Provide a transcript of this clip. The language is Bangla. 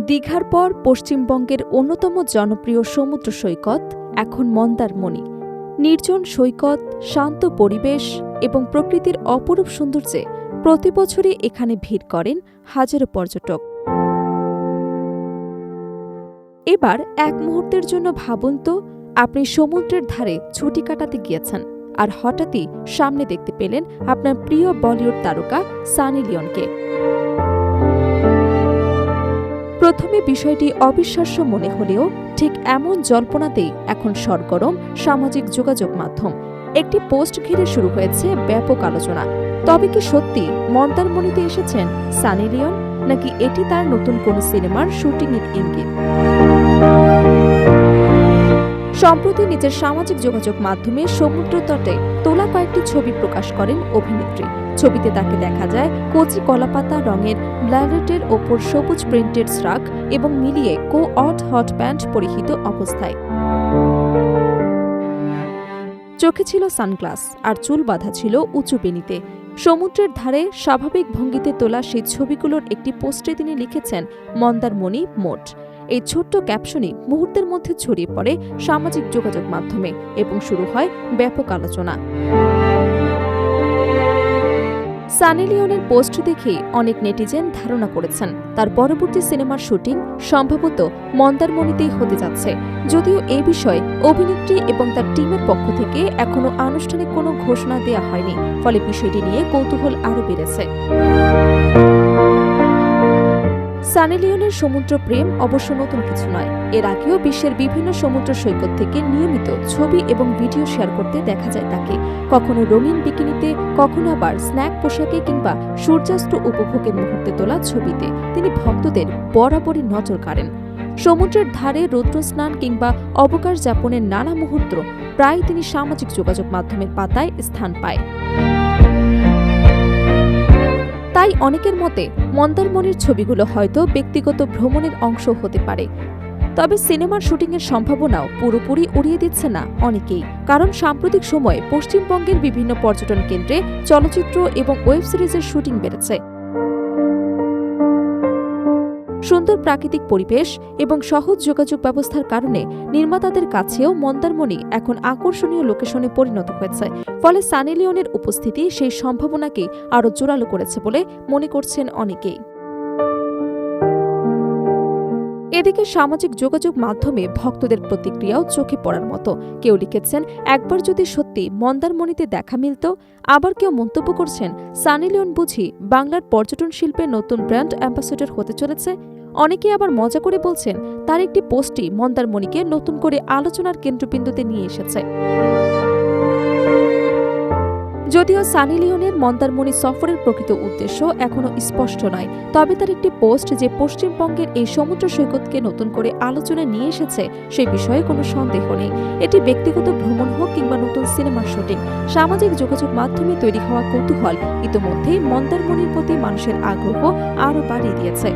দীঘার পর পশ্চিমবঙ্গের অন্যতম জনপ্রিয় সমুদ্র সৈকত এখন মন্দারমণি। নির্জন সৈকত, শান্ত পরিবেশ এবং প্রকৃতির অপরূপ সৌন্দর্যে প্রতি বছরই এখানে ভিড় করেন হাজারো পর্যটক। এবার এক মুহূর্তের জন্য ভাবুন তো, আপনি সমুদ্রের ধারে ছুটি কাটাতে গিয়েছেন আর হঠাৎই সামনে দেখতে পেলেন আপনার প্রিয় বলিউড তারকা সানি লিওনকে। প্রথমে বিষয়টি অবিশ্বাস্য মনে হলেও ঠিক এমন জল্পনাতেই এখন সরগরম সামাজিক যোগাযোগ মাধ্যম। একটি পোস্ট ঘিরে শুরু হয়েছে ব্যাপক আলোচনা। তবে কি সত্যি মন্দারমণিতে এসেছেন সানি লিওন, নাকি এটি তার নতুন কোনো সিনেমার শুটিংয়ের ইঙ্গিত? সম্প্রতি নিজের সামাজিক যোগাযোগ মাধ্যমে সমুদ্র তটে তোলা কয়েকটি ছবি প্রকাশ করেন অভিনেত্রী। ছবিতে তাকে দেখা যায় কচি কলাপাতা রঙের ব্ল্যাডেটের ওপর সবুজ প্রিন্টেড স্ট্রাক এবং মিলিয়ে কো-অট হট প্যান্ট পরিহিত অবস্থায়। চোখে ছিল সানগ্লাস আর চুল বাঁধা ছিল উঁচু বেনিতে। সমুদ্রের ধারে স্বাভাবিক ভঙ্গিতে তোলা সেই ছবিগুলোর একটি পোস্টে তিনি লিখেছেন, মন্দারমণি মোট। এই ছোট্ট ক্যাপশনই মুহূর্তের মধ্যে ছড়িয়ে পড়ে সামাজিক যোগাযোগ মাধ্যমে এবং শুরু হয় ব্যাপক আলোচনা। সানি লিওনের পোস্ট দেখে অনেক নেটিজেন ধারণা করেছেন তার পরবর্তী সিনেমার শুটিং সম্ভবত মন্দারমণিতেই হতে যাচ্ছে। যদিও এই বিষয়ে অভিনেত্রী এবং তার টিমের পক্ষ থেকে এখনো আনুষ্ঠানিক কোনো ঘোষণা দেওয়া হয়নি, ফলে বিষয়টি নিয়ে কৌতূহল আরও বেড়েছে। সানি লিওনের সমুদ্র প্রেম অবশ্য নতুন কিছু নয়। এর আগেও বিশ্বের বিভিন্ন সমুদ্র সৈকত থেকে নিয়মিত ছবি এবং ভিডিও শেয়ার করতে দেখা যায় তাকে। কখনো রঙিন বিকিনিতে, কখনো আবার স্ন্যাক পোশাকে কিংবা সূর্যাস্ত উপভোগের মুহূর্তে তোলা ছবিতে তিনি ভক্তদের বরাবরই নজর কাড়েন। সমুদ্রের ধারে রৌদ্র স্নান কিংবা অবকাশ যাপনের নানা মুহূর্ত প্রায় তিনি সামাজিক যোগাযোগ মাধ্যমের পাতায় স্থান পায়। তাই অনেকের মতে মন্দারমণির ছবিগুলো হয়তো ব্যক্তিগত ভ্রমণের অংশ হতে পারে। তবে সিনেমার শুটিংয়ের সম্ভাবনাও পুরোপুরি উড়িয়ে দিচ্ছে না অনেকেই, কারণ সাম্প্রতিক সময়ে পশ্চিমবঙ্গের বিভিন্ন পর্যটন কেন্দ্রে চলচ্চিত্র এবং ওয়েব সিরিজের শুটিং বেড়েছে। সুন্দর প্রাকৃতিক পরিবেশ এবং সহজ যোগাযোগ ব্যবস্থার কারণে নির্মাতাদের কাছেও মন্দারমণি এখন আকর্ষণীয় লোকেশনে পরিণত হয়েছে। ফলে সানি লিওনের উপস্থিতি সেই সম্ভাবনাকে আরও জোরালো করেছে বলে মনে করছেন অনেকেই। এদিকে সামাজিক যোগাযোগ মাধ্যমে ভক্তদের প্রতিক্রিয়াও চোখে পড়ার মতো। কেউ লিখেছেন, একবার যদি সত্যি মন্দারমণিতে দেখা মিলত। আবার কেউ মন্তব্য করছেন, সানি লিওন বুঝি বাংলার পর্যটন শিল্পে নতুন ব্র্যান্ড অ্যাম্বাসেডর হতে চলেছে। অনেকে আবার মজা করে বলছেন, তার একটি পোস্টই মন্দারমণিকে নতুন করে আলোচনার কেন্দ্রবিন্দুতে নিয়ে এসেছে। যদিও সানি লিওনের মন্দারমণি সফরের প্রকৃত উদ্দেশ্য এখনও স্পষ্ট নয়, তবে তার একটি পোস্ট যে পশ্চিমবঙ্গের এই সমুদ্র সৈকতকে নতুন করে আলোচনায় নিয়ে এসেছে সেই বিষয়ে কোনো সন্দেহ নেই। এটি ব্যক্তিগত ভ্রমণ হোক কিংবা নতুন সিনেমার শুটিং, সামাজিক যোগাযোগ মাধ্যমে তৈরি হওয়া কৌতূহল ইতোমধ্যেই মন্দারমণির প্রতি মানুষের আগ্রহ আরও বাড়িয়ে দিয়েছে।